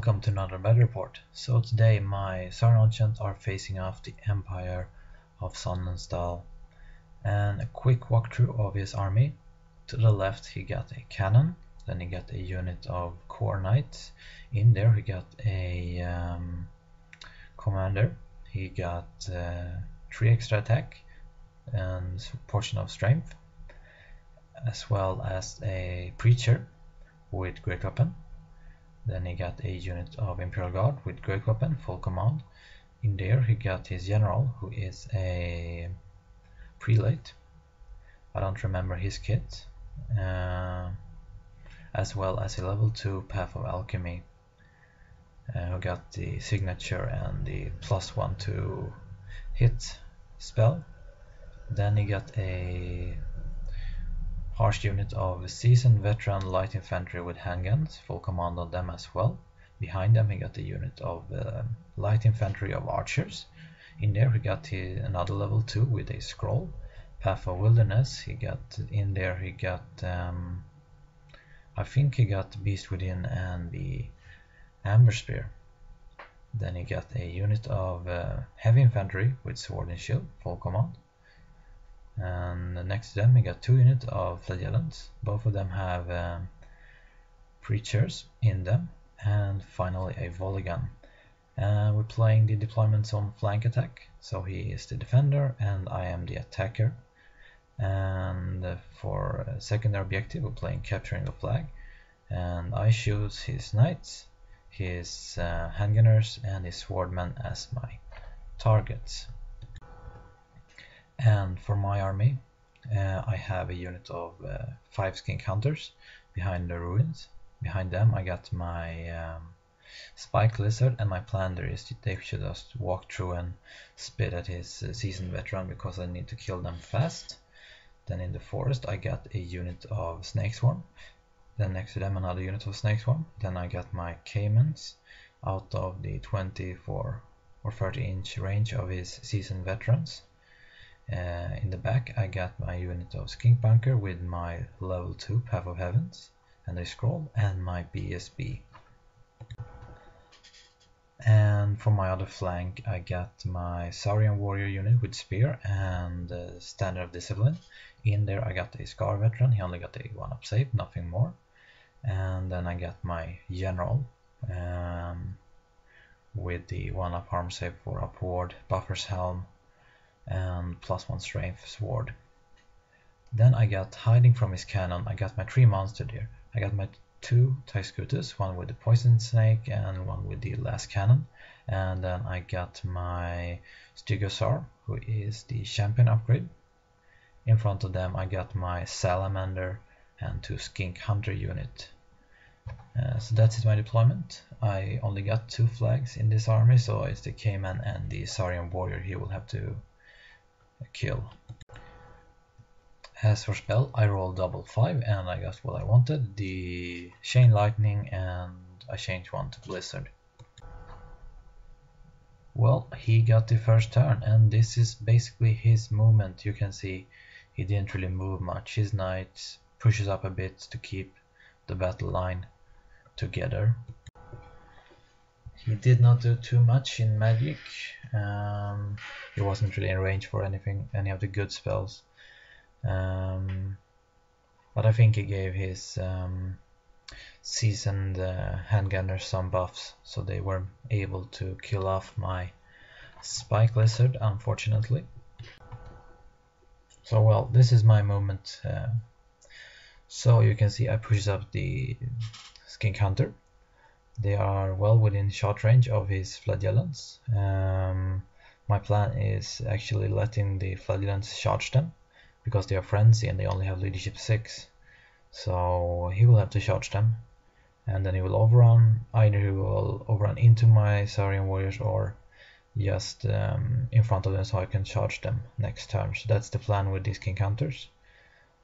Welcome to another battle report. So today my Saurian Ancient are facing off the Empire of Sonnstahl. And a quick walkthrough of his army. To the left he got a cannon, then he got a unit of core knights. In there he got a commander, he got 3 extra attack and portion of strength, as well as a preacher with great weapon. Then he got a unit of Imperial Guard with great weapon, full command. In there he got his general, who is a prelate. I don't remember his kit. As well as a level 2 Path of Alchemy, who got the signature and the +1 to hit spell. Then he got a harsh unit of seasoned veteran light infantry with handguns, full command on them as well. Behind them he got a unit of light infantry of archers. In there he got another level 2 with a scroll. Path of Wilderness, he got in there, he got I think he got Beast Within and the Amber Spear. Then he got a unit of heavy infantry with sword and shield, full command. And next to them he got 2 units of flagellants. Both of them have preachers in them. And finally a volley gun. We're playing the deployment zone flank attack, so he is the defender and I am the attacker. And for secondary objective we're playing capturing the flag, and I choose his knights, his handgunners and his swordmen as my targets. And for my army I have a unit of 5 skink hunters behind the ruins. Behind them I got my spike lizard, and my plan there is they should just walk through and spit at his seasoned veteran because I need to kill them fast. Then in the forest I got a unit of snake swarm, then next to them another unit of snake swarm. Then I got my caimans out of the 24 or 30 inch range of his seasoned veterans. In the back I got my unit of skink bunker with my level 2 Path of Heavens and a scroll, and my BSB. And for my other flank I got my Saurian warrior unit with spear and standard of discipline. In there I got a Scar veteran, he only got a 1-up save, nothing more. And then I got my general with the 1-up harm save for upward, buffer's helm and +1 strength sword. Then I got hiding from his cannon, I got my 3 monster there. I got my 2 Taiscutus, one with the poison snake and one with the last cannon. And then I got my Stegosaur, who is the champion upgrade. In front of them I got my salamander and 2 skink hunter unit. So that's my deployment. I only got 2 flags in this army, so it's the Cayman and the Saurian warrior he will have to kill. As for spell, I rolled double 5 and I got what I wanted, the chain lightning, and I changed one to blizzard. Well, he got the first turn, and this is basically his movement. You can see he didn't really move much. His knight pushes up a bit to keep the battle line together. He did not do too much in magic. He wasn't really in range for any of the good spells. But I think he gave his seasoned handgunners some buffs, so they were able to kill off my spike lizard, unfortunately. So well, this is my movement. So you can see I pushed up the skink hunter. They are well within shot range of his flagellants. My plan is actually letting the flagellants charge them, because they are frenzy and they only have leadership 6. So he will have to charge them, and then he will overrun. Either he will overrun into my Saurian warriors or just in front of them, so I can charge them next turn. So that's the plan with these skink hunters.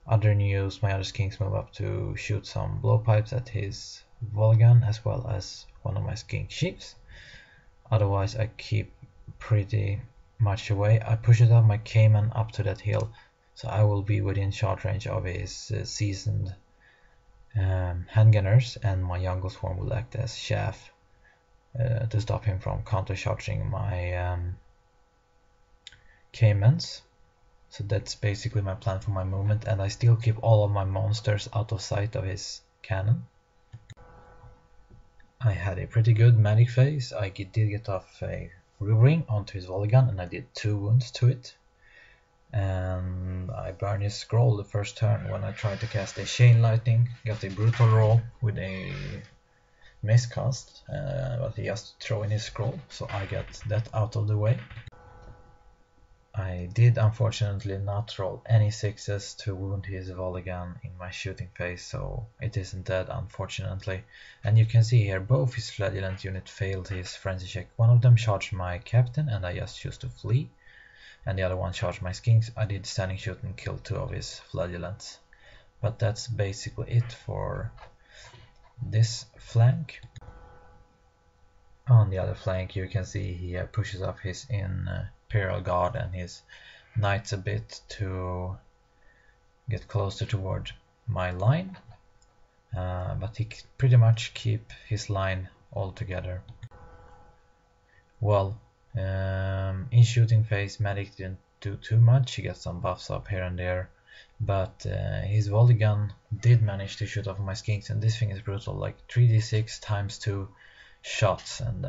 Other news, my other skinks move up to shoot some blowpipes at his volley gun, as well as one of my skink chiefs. Otherwise I keep pretty much away. I push it up my Cayman up to that hill, so I will be within shot range of his seasoned handgunners, and my jungle swarm will act as chaff to stop him from counter-charging my Caymans. So that's basically my plan for my movement, and I still keep all of my monsters out of sight of his cannon. I had a pretty good magic phase. I did get off a ring onto his volley gun, and I did 2 wounds to it. And I burned his scroll the first turn when I tried to cast a chain lightning. Got a brutal roll with a miscast, but he just threw in his scroll, so I got that out of the way. I did unfortunately not roll any 6s to wound his volley gun in my shooting phase, so it isn't dead unfortunately. And you can see here both his flagellant unit failed his frenzy check. One of them charged my captain and I just chose to flee, and the other one charged my skinks. I did standing shoot and killed 2 of his flagellants. But that's basically it for this flank. On the other flank you can see he pushes up his Imperial Guard and his knights a bit to get closer toward my line, but he pretty much keep his line all together. Well, in shooting phase Medic didn't do too much. He got some buffs up here and there, but his volley gun did manage to shoot off my skinks, and this thing is brutal, like 3d6 times 2 shots, and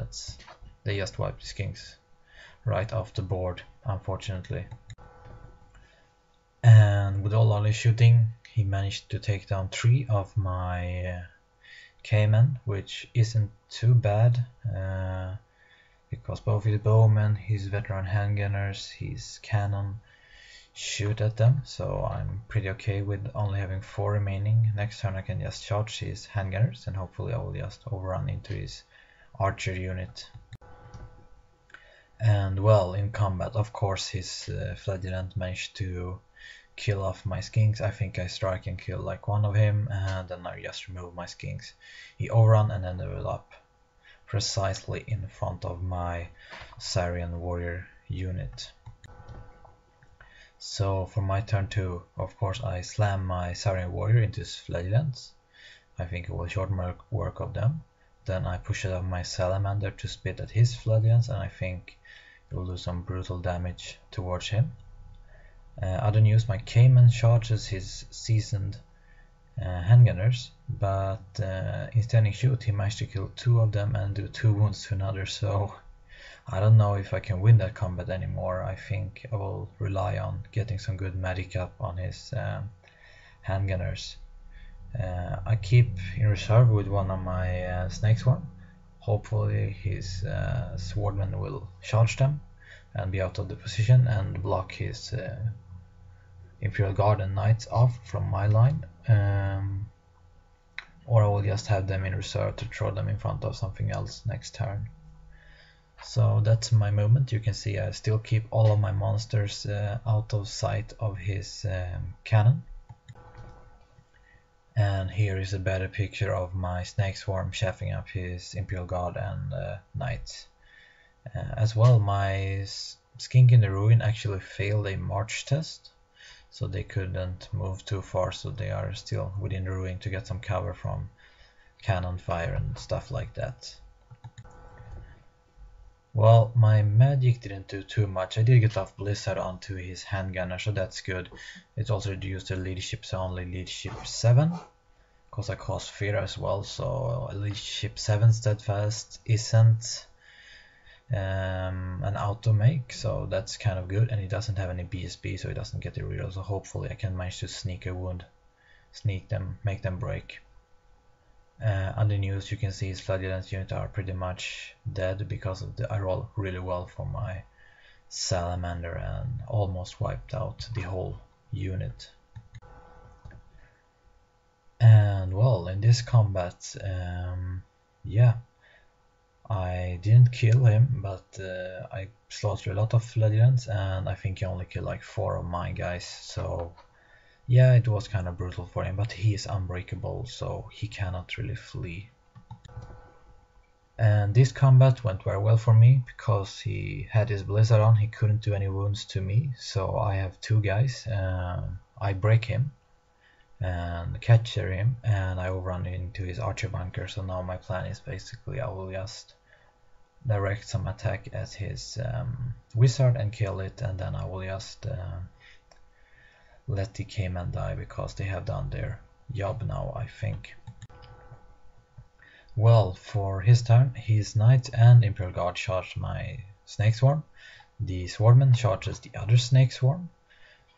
they just wiped the skinks right off the board, unfortunately. And with all his shooting, he managed to take down 3 of my Cayman, which isn't too bad, because both his bowmen, his veteran handgunners, his cannon shoot at them, so I'm pretty okay with only having 4 remaining. Next turn I can just charge his handgunners, and hopefully I will just overrun into his archer unit. And well, in combat, of course, his flagellant managed to kill off my skinks. I think I strike and kill like 1 of him, and then I just remove my skinks. He overrun and ended up precisely in front of my Saurian warrior unit. So for my turn 2, of course, I slam my Saurian warrior into his flagellants. I think it will short work of them. Then I push it up my salamander to spit at his flagellants, and I think it will do some brutal damage towards him. Other news, my Cayman charges his seasoned handgunners, but in standing shoot he managed to kill 2 of them and do 2 wounds to another, so I don't know if I can win that combat anymore. I think I will rely on getting some good magic up on his handgunners. I keep in reserve with one of my snake swarm. Hopefully his swordmen will charge them and be out of the position and block his Imperial Guard and Knights off from my line, or I will just have them in reserve to throw them in front of something else next turn. So that's my movement. You can see I still keep all of my monsters out of sight of his cannon. And here is a better picture of my snake swarm chaffing up his Imperial Guard and Knights. As well, my skink in the ruin actually failed a march test, so they couldn't move too far, so they are still within the ruin to get some cover from cannon fire and stuff like that. Well, my magic didn't do too much. I did get off Blizzard onto his handgunner, so that's good. It also reduced the leadership to only leadership 7, because I caused fear as well, so leadership 7 steadfast isn't an auto make, so that's kind of good, and he doesn't have any BSB, so he doesn't get the reroll, so hopefully I can manage to sneak a wound, sneak them, make them break. Under news, you can see his flagellant unit are pretty much dead because of I roll really well for my salamander and almost wiped out the whole unit. And well, in this combat, yeah, I didn't kill him, but I slaughtered a lot of flagellants, and I think he only killed like 4 of my guys, so yeah, it was kind of brutal for him, but he is unbreakable, so he cannot really flee. And this combat went very well for me, because he had his blizzard on, he couldn't do any wounds to me, so I have 2 guys, I break him and catcher him, and I overrun into his archer bunker, so now my plan is basically I will just direct some attack at his wizard and kill it, and then I will just let the Cayman die because they have done their job now, I think. Well, for his turn, his knight and Imperial Guard charge my Snake Swarm. The Swordman charges the other Snake Swarm.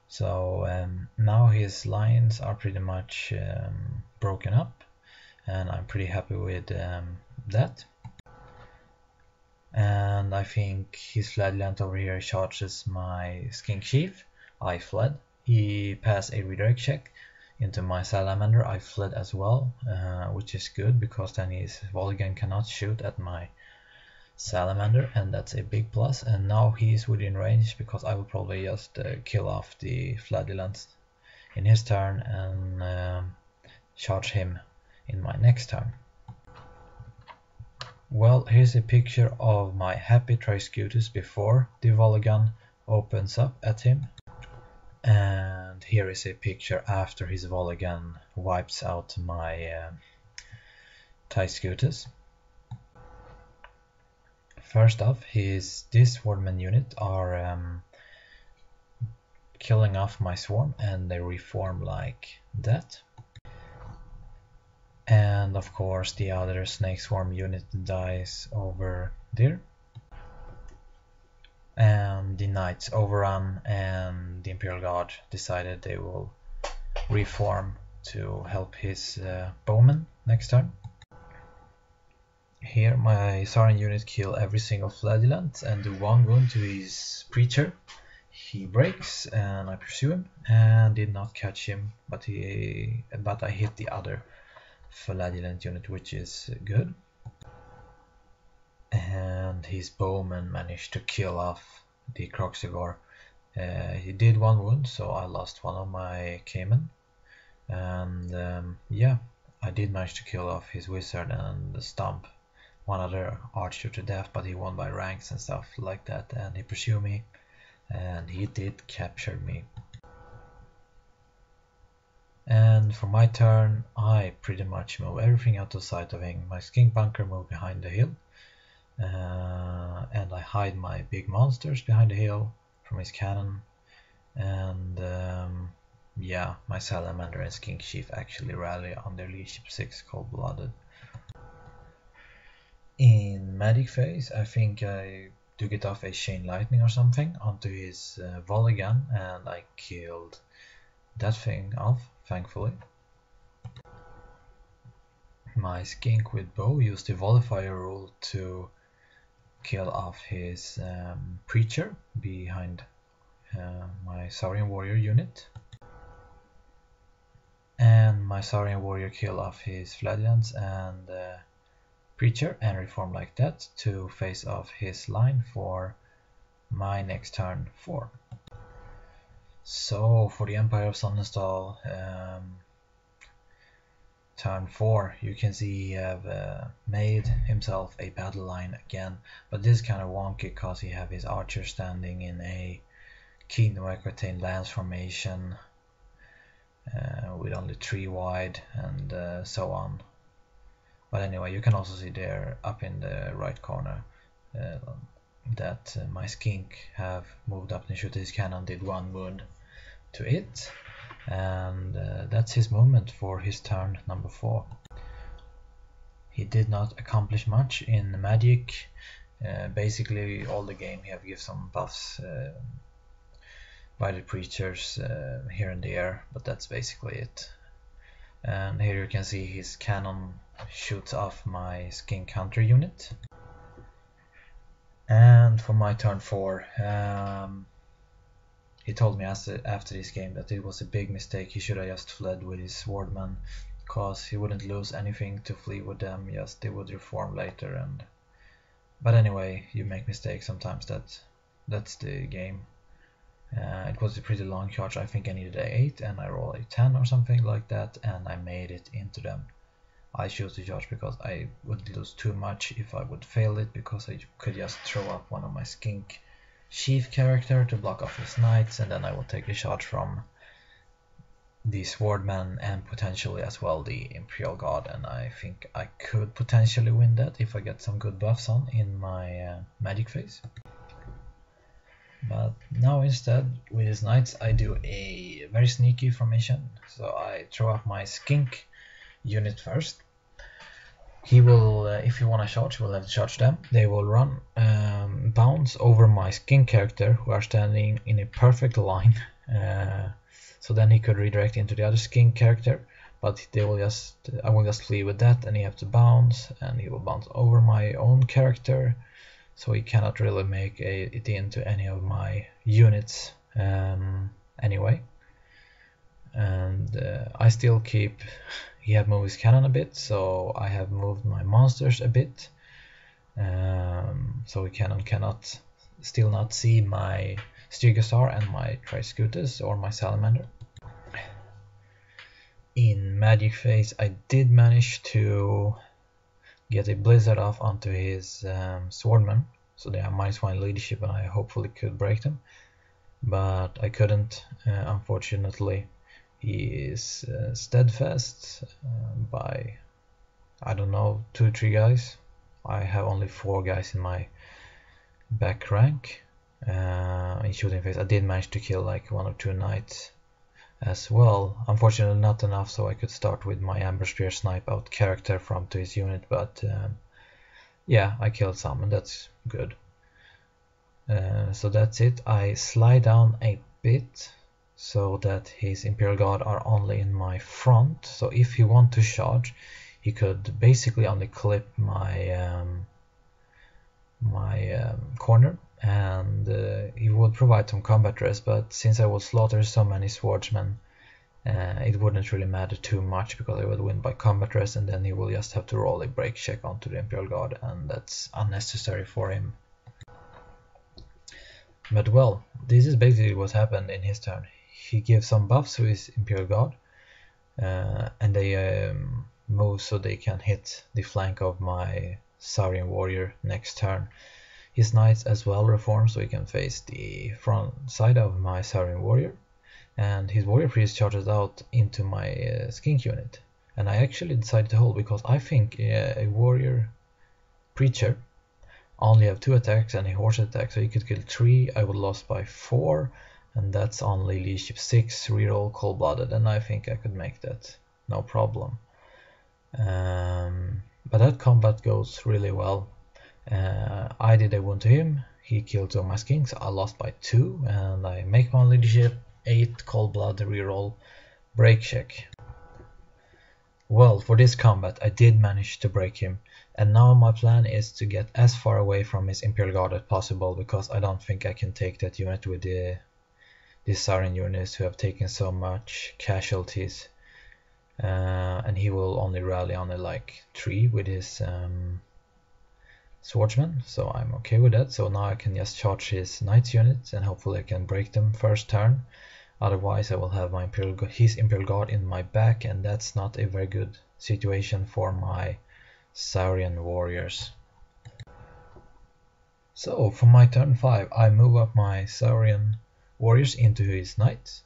So now his lines are pretty much broken up, and I'm pretty happy with that. And I think his Flagellant over here charges my Skink Chief. I fled. He passed a redirect check into my Salamander. I fled as well, which is good because then his Volgan cannot shoot at my Salamander, and that's a big plus. And now he's within range because I will probably just kill off the Flagellant in his turn and charge him in my next turn. Well, here's a picture of my happy Triscutus before the Volgan opens up at him. And here is a picture after his Volgan wipes out my Triscutus. First off, this Swordman unit are killing off my swarm, and they reform like that. And of course the other Snake Swarm unit dies over there. And the Knights overrun, and the Imperial Guard decided they will reform to help his bowman next turn. Here my Saurian unit kill every single Flagellant and do 1 wound to his Preacher. He breaks and I pursue him and did not catch him, but I hit the other Flagellant unit, which is good. And his bowman managed to kill off the Croxigor. He did 1 wound, so I lost 1 of my Cayman. And yeah, I did manage to kill off his wizard and stomp 1 other archer to death, but he won by ranks and stuff like that, and he pursued me, and he did capture me. And for my turn, I pretty much move everything out of sight of him. My Skink Bunker moved behind the hill, and I hide my big monsters behind the hill from his cannon. And yeah, my Salamander and Skink Chief actually rally on their Leadership 6 Cold-Blooded. In Magic phase, I think I do get off a Chain Lightning or something onto his volley gun, and I killed that thing off, thankfully. My Skink with bow used the Volifier rule to kill off his Preacher behind my Saurian Warrior unit. And my Saurian Warrior kill off his Fladlands and Preacher and reform like that to face off his line for my next turn 4. So for the Empire of Sonnstahl, turn 4, you can see he have made himself a battle line again, but this is kind of wonky because he have his archer standing in a Kingdom of Aquitaine Lance formation with only 3 wide and so on. But anyway, you can also see there up in the right corner that my Skink have moved up and shoot his cannon, did 1 wound to it, and that's his movement for his turn number 4. He did not accomplish much in Magic. Basically all the game he have given some buffs by the Preachers here and there, but that's basically it. And here you can see his cannon shoots off my Skink Hunter unit. And for my turn 4, he told me after this game that it was a big mistake. He should have just fled with his Swordman, because he wouldn't lose anything to flee with them, just they would reform later. But anyway, you make mistakes sometimes, that's the game. It was a pretty long charge. I think I needed an 8 and I rolled a 10 or something like that, and I made it into them. I chose the charge because I would lose too much if I would fail it, because I could just throw up one of my Skink Chief character to block off his knights, and then I will take the charge from the Swordman and potentially as well the Imperial Guard, and I think I could potentially win that if I get some good buffs on in my magic phase. But now instead with his knights I do a very sneaky formation, so I throw up my skink unit first. He will, if you want to charge, will have to charge them. They will run, bounce over my skink character who are standing in a perfect line. So then he could redirect into the other skink character, but they will just, I will just flee with that, and he have to bounce, and he will bounce over my own character, so he cannot really make it into any of my units anyway. And I still keep, he have moved his cannon a bit, so I have moved my monsters a bit, so cannon cannot still not see my Stegosaur and my Triscutus or my Salamander. In magic phase I did manage to get a blizzard off onto his Swordman, so they have -1 leadership and I hopefully could break them, but I couldn't, unfortunately. He is steadfast by, I don't know, 2-3 guys. I have only 4 guys in my back rank. In shooting phase I did manage to kill like 1 or 2 knights as well. Unfortunately not enough so I could start with my Amber Spear snipe out character from to his unit, but yeah, I killed some and that's good. So that's it. I slide down a bit so that his Imperial Guard are only in my front, so if he want to charge he could basically only clip my corner, and he would provide some combat rest, but since I will slaughter so many swordsmen it wouldn't really matter too much because I would win by combat rest, and then he will just have to roll a break check onto the Imperial Guard, and that's unnecessary for him. But well, this is basically what happened in his turn. He gives some buffs to his Imperial Guard, and they move so they can hit the flank of my Saurian warrior next turn. His knights as well reform so he can face the front side of my Saurian warrior, and his warrior priest charges out into my skink unit, and I actually decided to hold because I think a warrior preacher only have 2 attacks and a horse attack, so he could kill 3. I would lost by 4, and that's only leadership 6, reroll cold-blooded, and I think I could make that no problem. But that combat goes really well. I did a wound to him, he killed 2 of my skinks, I lost by 2, and I make my leadership 8, cold-blood, reroll, break check. Well, for this combat I did manage to break him, and now my plan is to get as far away from his Imperial Guard as possible, because I don't think I can take that unit with the Saurian units who have taken so much casualties, and he will only rally only like 3 with his swordsman, so I'm okay with that. So now I can just charge his knights units and hopefully I can break them first turn. Otherwise I will have my his Imperial Guard in my back, and that's not a very good situation for my Saurian warriors. So for my turn 5 I move up my Saurian warriors into his knights.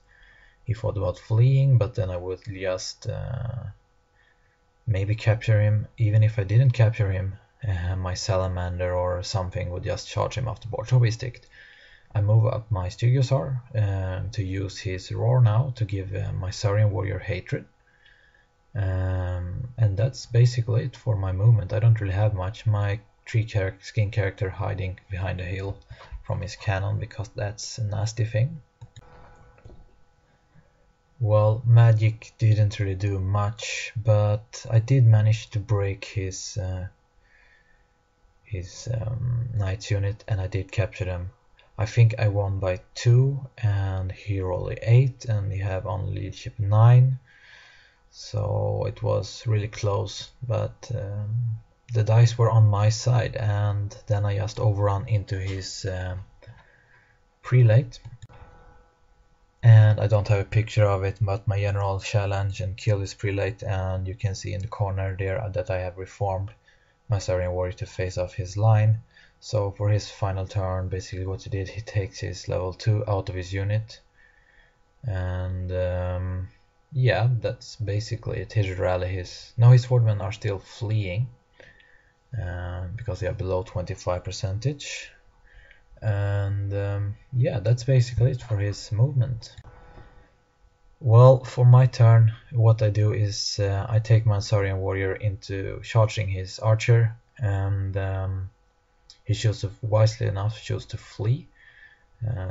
He thought about fleeing, but then I would just maybe capture him. Even if I didn't capture him, my Salamander or something would just charge him off the board, so we sticked. I move up my Stegosaur to use his roar now to give my Saurian warrior hatred. And that's basically it for my movement. I don't really have much. My skin character hiding behind a hill from his cannon, because that's a nasty thing. Well, magic didn't really do much, but I did manage to break his knights unit, and I did capture them. I think I won by 2, and he rolled 8, and he have only leadership 9, so it was really close, but the dice were on my side, and then I just overrun into his prelate, and I don't have a picture of it, but my general challenge and kill his prelate, and you can see in the corner there that I have reformed my Saurian warrior to face off his line. So for his final turn, basically what he did, he takes his level 2 out of his unit, and yeah, that's basically it. His rally, his swordmen are still fleeing because they are below 25%. And yeah, that's basically it for his movement. Well, for my turn, what I do is I take my Saurian warrior into charging his archer, and he wisely enough chooses to flee.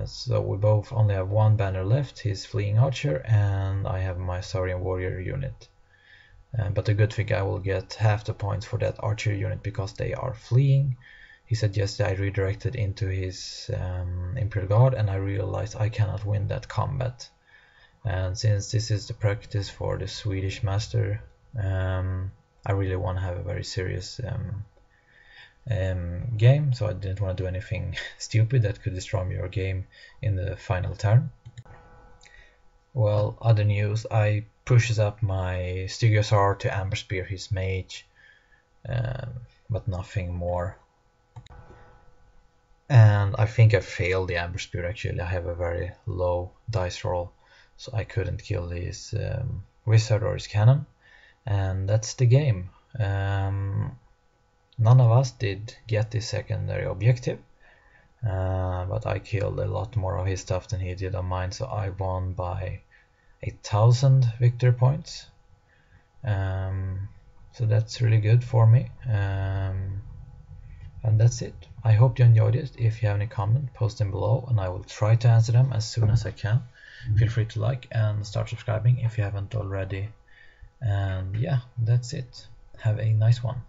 So we both only have one banner left, his fleeing archer, and I have my Saurian warrior unit. But the good thing, I will get half the points for that archer unit because they are fleeing. He suggested I redirect it into his Imperial Guard, and I realized I cannot win that combat. And since this is the practice for the Swedish master, I really want to have a very serious game, so I didn't want to do anything stupid that could destroy your game in the final turn. Well, other news, I pushes up my Stygiosar to Amber Spear his mage, but nothing more. And I think I failed the Amber Spear actually. I have a very low dice roll, so I couldn't kill his wizard or his cannon, and that's the game. None of us did get the secondary objective, but I killed a lot more of his stuff than he did on mine, so I won by 8,000 victory points. So that's really good for me. And that's it. I hope you enjoyed it. If you have any comment, post them below and I will try to answer them as soon as I can. Feel free to like and start subscribing if you haven't already. And yeah, that's it. Have a nice one.